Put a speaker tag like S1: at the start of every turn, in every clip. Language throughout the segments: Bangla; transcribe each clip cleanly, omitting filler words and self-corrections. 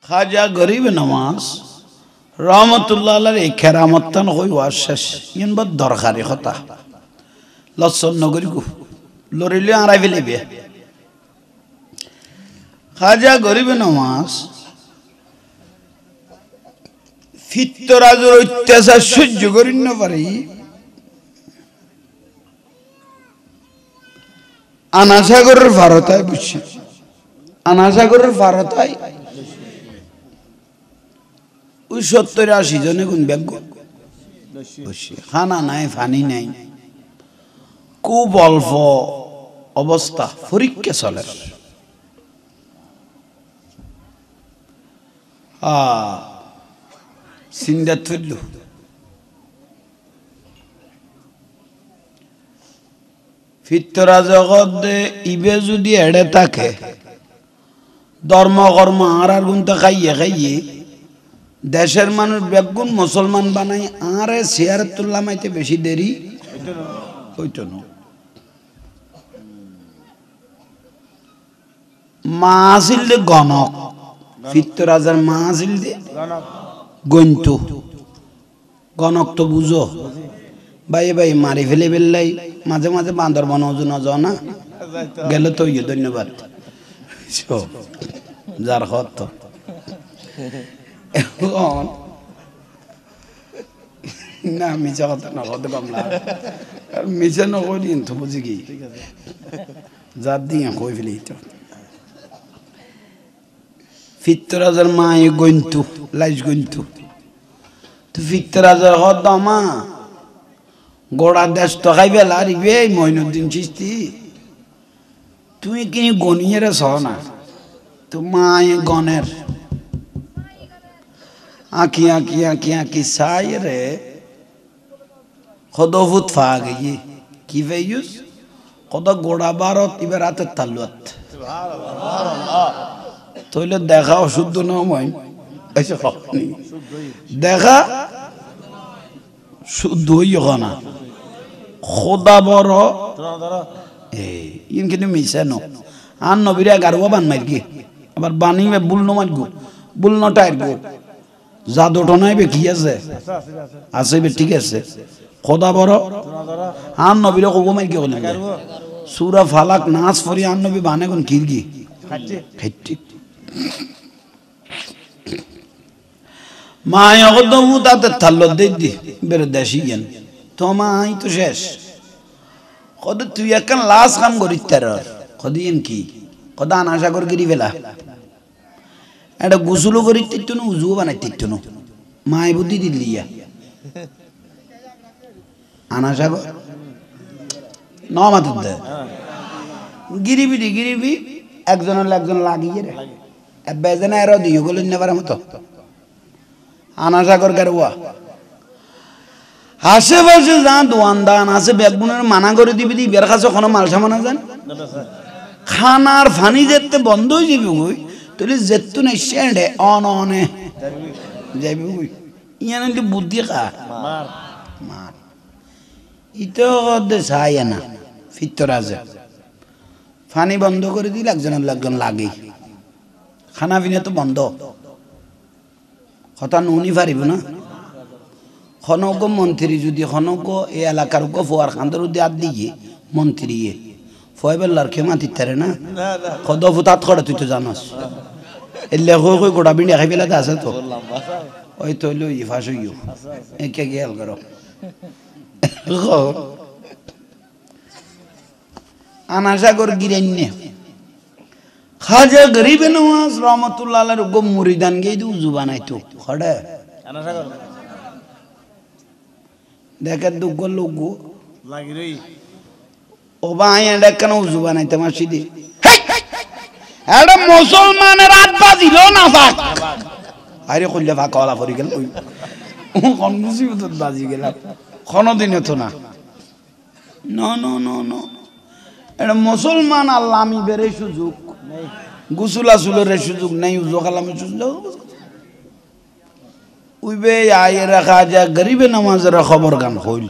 S1: খাজা গরিব নওয়াজ রহমতুল্লাহ আলাইহি এই কেরামতন হই ওয়াশেষ ইন বদ দরকারি কথা লসন নগরি কো লরিলে আরাই ফেলিবে খাজা গরিব নওয়াজ ফিতরাজের অত্যাচার সহ্য করিন না পারি আনাসাগরের ভারতায় বসে আনাসাগরের ভারতায় ওই 70-80 জনে কোন ব্যাগ বসে খানা নাই পানি নাই খুব অল্প অবস্থা পরীক্ষা চলে সিন্দাত ফেলল ফিতরা জগৎ ইবে যদি এড়ে থাকে ধর্ম কর্ম আর গুনতে খাইয়ে খাইয়ে দেশের মানুষ বেগুন মুসলমান বানাই আরে শেয়ার তুল্লা মাইতে বেশি দেরি হইতো না মাসিল দে গণক ফিতরাজার মাসিল দে গন্তু গণক তো বুঝো ভাই ভাই মারি ফেলে বেললাই মাঝে মাঝে বান্দর বনজন না গেল তো ইয়ে ধন্যবাদ যার হত না মিছা কথা না হতে কমলা মিছা নকরি তো বুঝি কি যার দিয়ে কই ফেলি তো ফিতরাজার মায়ে গন্তু লাইজ গন্তু তো ফিতরাজার হত মা গোড়া দেশ তো খাইবে লারিবে মইনুদ্দিন চিস্তি তুই কি গনিয়ে রে না তো মায়ে গনের আঁকি আঁকি আঁকি আঁকি সাই রে খদফুত ফা গিয়ে কি ভেয়ুস কত গোড়া বারত এবার রাতে তালুয়াত তইলে দেখা অশুদ্ধ না মই দেখা শুদ্ধ হইও না খোদা বড় ইন কিন্তু মিশে ন আর নবীরা গারুয়া বান মার গিয়ে আবার বানিবে বুল নমার গো বুল নটার গো জাদু টনাইবে কি আছে আছে ঠিক আছে খোদা বড় আর নবীরা কব মার গিয়ে বলে সূরা ফালাক নাস ফরি আর নবী বানে কোন কিরগি খাইতে মায় কদমু তাতে থাল্ল দেই বের দেশি গেন তোমাই তো শেষ কদ তুই একখান লাশ কাম করিস তার কদিন কি কদা আনাসাগর গিরি বেলা এটা গোসলও করি তিত্ত না উজুও বানাই তিত্ত না মায় বুদ্ধি দিল্লিয়া আনাসাগর ন মাতুর দে গিরিবি একজনের একজন লাগিয়ে রে বেজনা এর দিয়ে গেল নেবার মতো আনাসাগর গারুয়া আশেপাশে যা দোয়ানদান আছে বেগুনের মানা করে দিবি দি বের কাছে কোনো মাল সামানা যান খানার ফানি যেতে বন্ধ হয়ে যাবি ওই তুই যেতু না সেন্ডে অনে যাবি ওই ইয়ান বুদ্ধি খা মার ইতো চাই না ফিতরাজে ফানি বন্ধ করে দিলে একজন লাগে খানা পিনা তো বন্ধ কথা নুনি পারিব না খনক মন্ত্রী যদি খনক এই এলাকার ফোয়ার খান্দর আদ দিয়ে মন্ত্রী ফয়বেলার খেমা তিতারে না খদ ফুতাত করে তুই তো জানাস এলে কই গোটা বিন্ডি খাই পেলাতে আছে তো ওই তো লই ফাঁস হইও একে গেল করো আনাসাগর গিরেন্নে খাজা গরিব নওয়াজ রহমতুল্লাহ আলাইহি গো মুরিদান গে দু জুবানাইতো খড়ে আনাসাগর দেখে দুগ লোক লাগি রই ও ভাই এটা কেন উজু বানাইতে মাসিদি এটা মুসলমানের রাত বাজিল না ফাক আরে কইলে ফাক কলা পড়ি গেল কোন মুসিবত বাজি গেল কোনদিনও তো না নো এটা মুসলমান আল্লাহ আমি বেরে সুযোগ গুসুলা সুলের সুযোগ নাই উজু কালামের সুযোগ উইবে আয়ে রাখা যা গরিবে নামাজের খবর গান হইল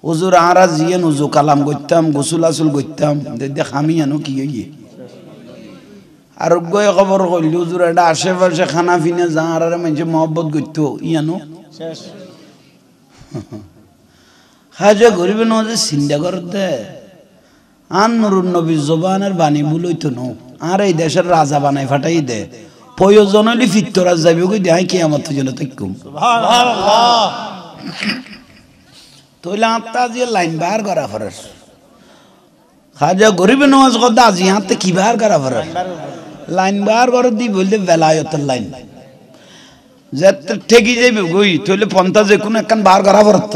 S1: হুজুর আরা জিয়েন উজু কালাম করতাম গোসল আসল করতাম দেখ আমি আনো কি হইয়ে আর গয়ে খবর কইল হুজুর এটা আশেপাশে খানা পিনা যা আর মানুষে মহব্বত করতো ইয়ানো
S2: শেষ
S1: খাজা গরিবে নজে চিন্তা করতে আন নুরুন নবী জবানের বাণী বলইতো নো আর এই দেশের রাজা বানাই ফাটাই দে প্রয়োজন হইলে ফিত্তরা যাবে কই দেয় কিয়ামত জন্য তৈকুম
S2: সুবহানাল্লাহ
S1: তইলে আত্মা যে লাইন বার করা ফরস খাজা গরিবে নওয়াজ কথা আজি হাতে কি বার করা ফরস লাইন বার করে দি বললে বেলায়তের লাইন যেতে ঠেকি যাইবে গই তইলে পন্থা যে কোন একখান বার করা ফরত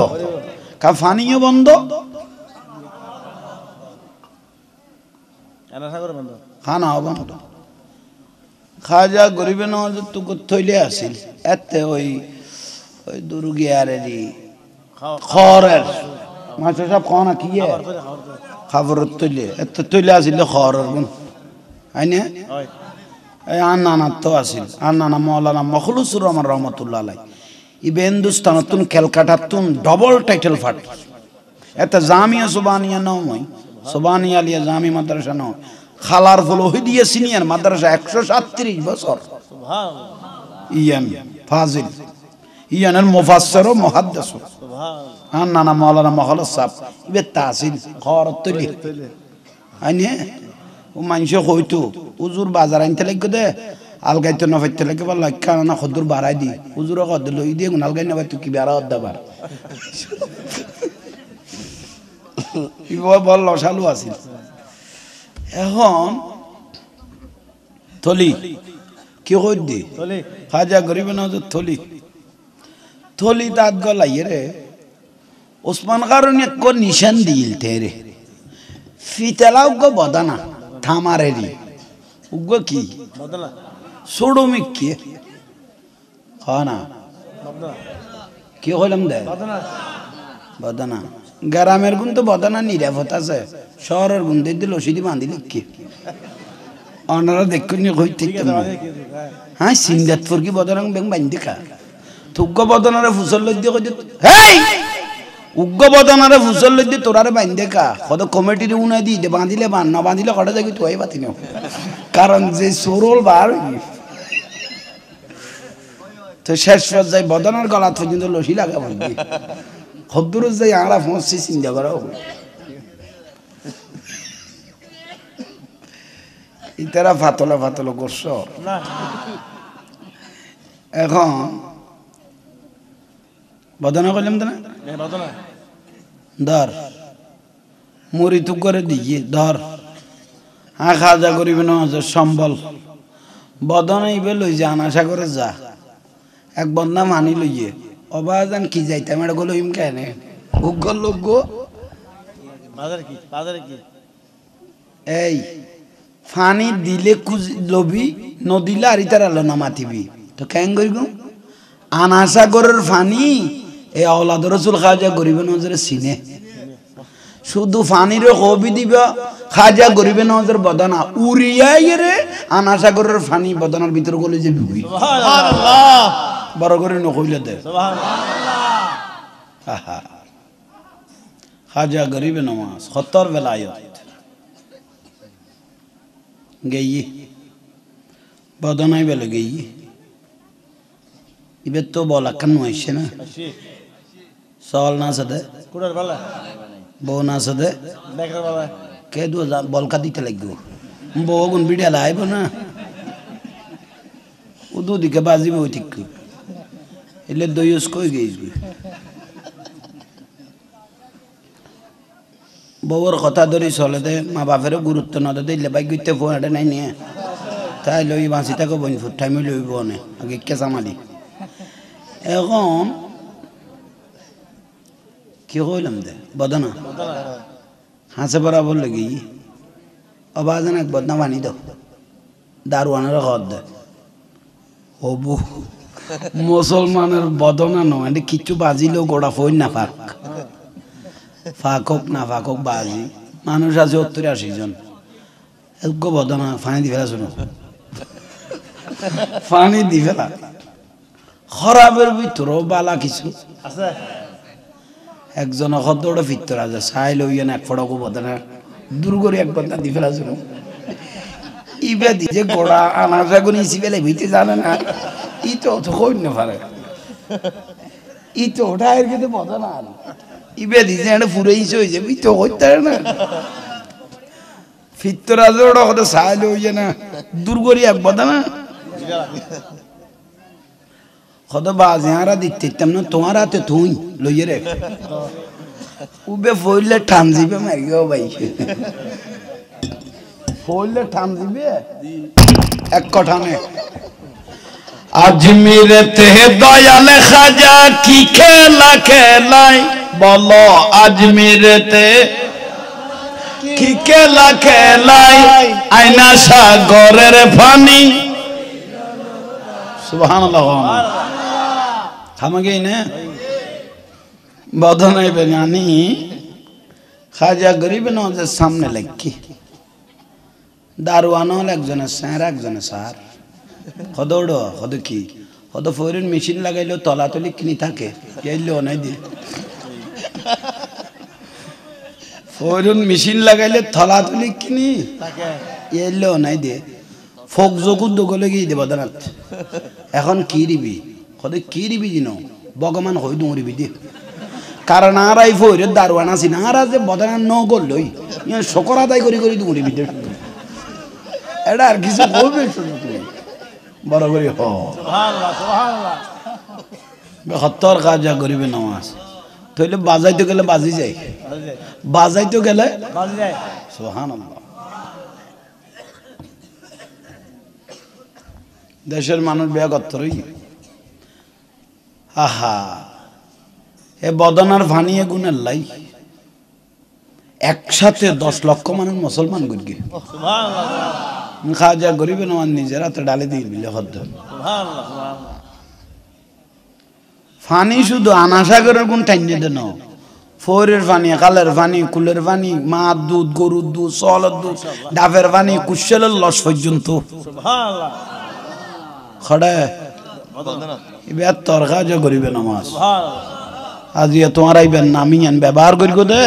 S1: কা ফানিও বন্ধ
S2: এনা সাগর বন্ধ
S1: খানা বন্ধ খাজা গরিবে নওয়াজ তো থইলে আসিল এতে ওই ওই দুর্গিয়ারেরই খরের মাস্টার সাহেব কোনা কি খবর তৈলে এত তৈলে আসিল খরের গুণ আইনে
S2: হয়
S1: এই আন্নানা তো আসিল আন্নানা মৌলানা মখলুসুর রহমান রহমতুল্লাহ আলাই ইবে হিন্দুস্তানতুন ক্যালকাটাতুন ডবল টাইটেল ফাট এত জামিয়া সুবানিয়া নয় সুবানিয়া আলিয়া জামি মাদ্রাসা নয় খালার ফল ওহিদিয়া সিনিয়র মাদ্রাসা 137 বছর
S2: সুবহানাল্লাহ
S1: ইয়ান ফাজিল ইয়ানের মুফাসসির ও মুহাদ্দিস
S2: সুবহানাল্লাহ
S1: আন্নানা মৌলানা মখলুস সাহেব ইবে তাসিল খরত তৈলি আইনে ও মানুষে কইতো হুজুর বাজার আনতে লাগবে দে আলগাইতে না ফাইতে লাগে বল কারণ না খদুর বাড়াই দি হুজুর কদ লই দিয়ে আলগাই না ফাইতে কি বাড়া দাবার ইবো বল লসালু আছিল এখন থলি কি কই দি
S2: চলি
S1: খাজা গরিব নওয়াজ থলি থলি দাঁত গলাই রে ওসমান কারণ এক নিশান দিল তেরে ফিতলা উগ্গ বদানা থামারেরি উগ্গ কি
S2: বদলা
S1: সোডমিক কি না
S2: বদলা
S1: কি হইলাম দে
S2: বদনা
S1: বদানা গ্রামের গুণ তো বদানা নিরাপদ আছে শহরের গুণ দিয়ে দিল ওষুধি বাঁধিল কি অনারা দেখুন হইতে হ্যাঁ সিঙ্গাতপুর কি বদনা বেং বান্ধি খা তুগ্গ বদনারে ফুসল লই দিয়ে কই হেই উগ্গ বদনারে ফুসল লই দিয়ে তোরারে বান্ধে কা কত কমিটির উনা দি দে বাঁধিলে বান না বাঁধিলে কটা যাবি তুই পাতি না কারণ যে সরল বার তো শেষ পর্যায়ে বদনার গলা পর্যন্ত লসি লাগা বলবি খদ্দুর যাই আড়া ফসছি চিন্তা করা ইতারা ফাতলা ফাতলা করছ
S2: না
S1: এখন বদনা করলাম তো না
S2: বদনা
S1: ধর মুড়ি তু করে দিয়ে ধর খাজা করিবে না সম্বল বদনা ইবে লই যা আশা করে যা এক বন্ধা মানি লইয়ে অবাজান কি যাইতাম এটা গলো ইম কেনে উগ্র লোক
S2: বাজারে কি
S1: এই ফানি দিলে লবি নদিলে আর ইতার আলো না মাতিবি তো কেন করিব আনাসাগরের ফানি এই আওলাদ রসুল খাজা গরিবে নজরে সিনে শুধু ফানির কবি দিব খাজা গরিবে নজর বদনা উড়িয়াই রে আনাসাগরের ফানি বদনার ভিতর গলে যে বিবি
S2: সুবহানাল্লাহ
S1: বড় করে নকইলে দে
S2: সুবহানাল্লাহ
S1: আহা খাজা গরিবে নওয়াজ খতর বেলায়ত গেই বদনাই বেলে গেই ইবে তো বলা কেন হইছে না
S2: আসি
S1: সল না সাথে
S2: কুড়ার বালা
S1: বউ না সাথে
S2: বেকার বালা
S1: কে দু বলকা দিতে লাগবে বউ গুণ বিড়া লাইব না ও দুদিকে বাজিবে ওই ঠিক এলে দইস কই গেইছবি বউর কথা ধরি চলে দে মা বাপেরও গুরুত্ব না দে দিলে বাইক গইতে ফোন নাই নিয়ে তাই লই বাঁচি থাকো বইন ফুট টাইমে লইব নে আগে কেঁচা মালি এখন কি কইলাম দে বদনা হাসে বরাবর লেগে অবাজন এক বদনা বানি দাও দারোয়ানের ঘর দে হবু মুসলমানের বদনা নয় এটা কিচ্ছু বাজিলেও গোড়া ফইন না ফাঁক ফাঁক হোক না ফাঁক হোক বাজি মানুষ আছে 70-80 জন এক বদনা ফানি দি ফেলা শুনো ফানি দি ফেলা খরাবের ভিতরও বালা কিছু
S2: আছে
S1: একজন খদ্দৌড়ে ফিরতে রাজা চাই লইয়েন এক ফড়কও বদনা দূর করে এক বদনা দি ফেলা শুনো ইবে দিছে গোড়া আনাজা গুনি সিবেলে ভিতে জানে না ই তো কই না পারে ই তো ওটা এর কিন্তু মজা না ইবে দিছে এটা পুরো ইসে হইছে ই তো কইতে না ফিতরাজ ওটা কত সাইল হইছে না দুর্গরি এক বদা না কত বাজ ইয়ারা দিতে না তোমার হাতে তুই লইয়ে রে উবে ফইলে টান দিবে মারিও ভাই ফইলে টান দিবে এক কথানে আজমিরেতে দয়াল খাজা কি খেলা খেলাই বলো আজমিরেতে কি খেলা খেলাই আয়না সাগরের পানি সুবহানাল্লাহ থামগে না বদনাই বেনানি খাজা গরিব নওয়াজের সামনে লাগকি দারোয়ান হল একজনের স্যার একজনের সার কদৌড় কদ কি কদ ফোরেন মেশিন লাগাইলেও তলাতলি কিনি থাকে এলেও নাই দিয়ে ফোরেন মেশিন লাগাইলে তলাতলি কিনি এলেও নাই দিয়ে ফোক জকুর দোগলে গিয়ে দে বদনাথ এখন কি দিবি কদ কি দিবি জিনো ভগবান হই দৌড়িবি দিয়ে কারণ আর এই ফোরের দারোয়ান আছি না আর যে বদনা ন করলই শকর আদায় করি করি দৌড়িবি দে এটা আর কিছু বলবে বড় করে হত্তর কাজা করিবে নামাজ তাহলে বাজাইতে গেলে বাজি যায় বাজাইতে গেলে সুবহানাল্লাহ দেশের মানুষ বিয়া করতে রই আহা এ বদনার ভানিয়ে গুণের লাই একসাথে 10 লক্ষ মানুষ মুসলমান গুরগে খাজা গরিবে নওয়াজ নিজের হাতে ডালে দিয়ে দিলে হদ্দ ফানি শুধু আনাসাগরের গুণ টাইনে দেন ফোরের পানি কালের পানি কুলের পানি মাছ দুধ গরুর দুধ চলের দুধ ডাবের পানি কুশলের লস পর্যন্ত খড়ে এবার তোর খাজা গরিবে নওয়াজ আজ তোমার আইবেন নামি আন ব্যবহার করি দে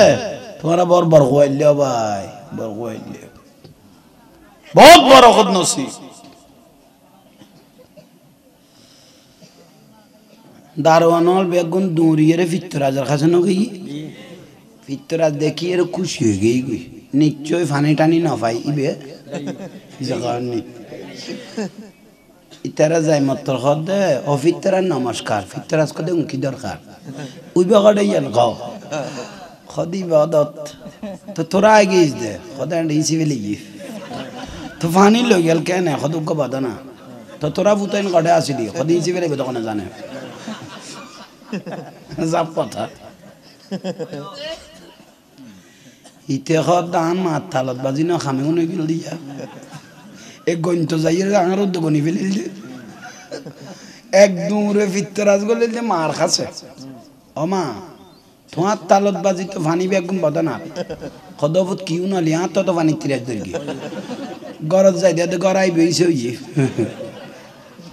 S1: তোমারা বড় বড় হইলে ভাই বড় হইলে बहुत बड़ा खुद नसीब दारवानल बेगुन दूरिये रे फितराज खासे न गई फितराज देखिए रे खुशी हो गई निश्चय फानी टानी ना पाई इबे जगह नहीं इतरा जाय मतल खद ओ फितरा नमस्कार फितराज को दे उनकी दरकार उबे गडे यन गाओ खदी इबादत तो थोड़ा आगे इस दे खदा इसी वेले तो फानी लो गल कहने खुद को बदना तो तोरा बुतन गडे आसिली खुद इसी वेले बेतो न जाने सब पता इते खदान माथालत बाजी न खामे उन गिल दिया एक गंतो जाइर आंगर उद गनि फेलिल एक दूरे फितराज गले दे मार खासे ओमा তোমার তালত বাজি তো ফানি বেগম বদনা খদবত কিউ না লিয়া তো ফানি তিরাজ দরগি গরজ যাই দে গরাই বেইছে হইছে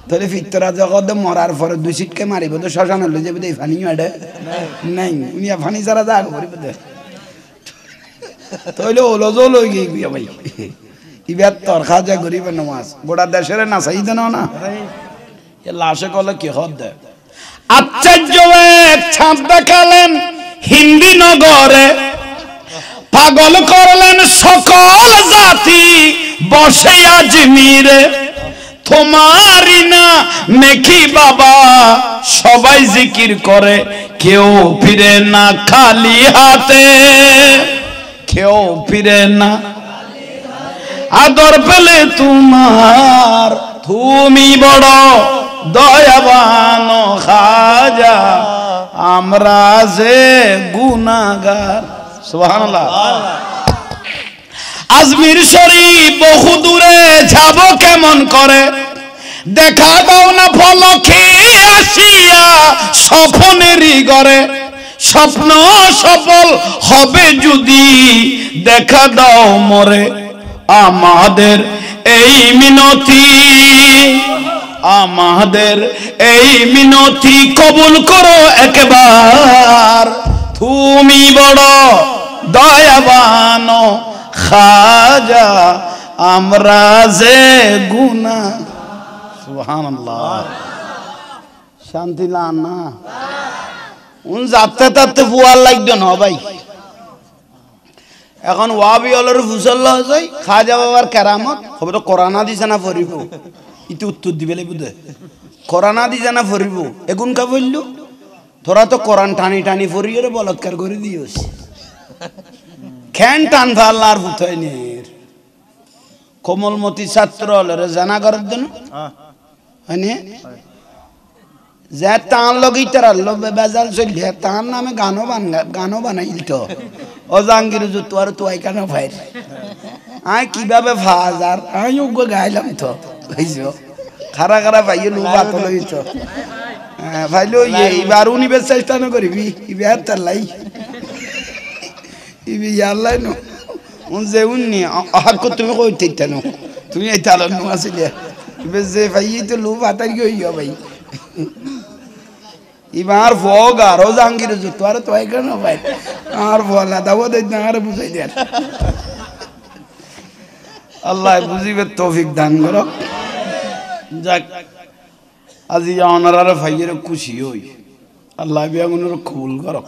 S1: তাহলে ফিতরা জগত মরার পরে দুই সিটকে মারিব তো শ্মশান লই যাবে এই ফানি আডে নাই উনি ফানি সারা যা করিব দে তাহলে ওলো জল হই গই ভাই ইবাত তোর খাজা গরিব নামাজ গোটা দেশের না সাইদ না এ লাশে কলে কি হদ দে আশ্চর্য এক ছাপ দেখালেন হিন্দি নগরে পাগল করলেন সকল জাতি বসে আজমিরে তোমারই না মেখি বাবা সবাই জিকির করে কেউ ফিরে না খালি হাতে কেউ ফিরে না আদর পেলে তোমার তুমি বড় দয়াবান খাজা আমরা যে গুনাহগার সুবহানাল্লাহ আজমির শরীফ বহু দূরে যাব কেমন করে দেখা দাও না ফলকে আসিয়া স্বপ্নেরই ঘরে স্বপ্ন সফল হবে যদি দেখা দাও মরে আমাদের এই মিনতি আমাদের এই মিনতি কবুল করো একবার তুমি বড় দয়াবান খাজা আমরা যে গুনা সুবহানাল্লাহ শান্তি লান না উন যাতে তাতে ফুয়ার লাগতো না ভাই এখন ওয়াবি হলর ফুসল যায় খাজা বাবার কেরামত হবে তো কোরআনা দিছে না ফরিব ইতি উত্তর দিবে বুঝে কোরআনা দিছে না ফরিব এগুন কা বললু তোরা তো কোরআন টানি টানি ফরিয়ে বলৎকার করে দিওস খেন টান ফাল্লার ফুথাই নের কোমলমতি ছাত্র হলরে জানা করার জন্য হয়নি যে তান লগি তার বেজাল চলিয়ে তার নামে গানও বানাইল তো অজাঙ্গির জুতো আর তুই কেন ভাই আয় কিভাবে ফাজার আমি ওগো গাইলাম তো বুঝছো খারা খারা ভাইয়ে লুবা তো লইছ ভাইলো এইবার উনিবের চেষ্টা না করিবি ইবার তার লাই ইবি ইয়াল্লাই নো উন যে উন্নি আহাক তুমি কই ঠিকটা নো তুমি এই তালন নো আসিলে ইবে যে ভাইয়ে তো লুবা তার গইও ভাই ইবার ফোগার ও জাঙ্গির জুতো আর তুই কেন ভাই আর বলা দাও দেই না আর বুঝাই দেন আল্লাহ বুঝিবে তৌফিক দান করো যাক আজি ওনারা ভাইয়ের খুশি হই আল্লাহ বিয়াগুনের কবুল করো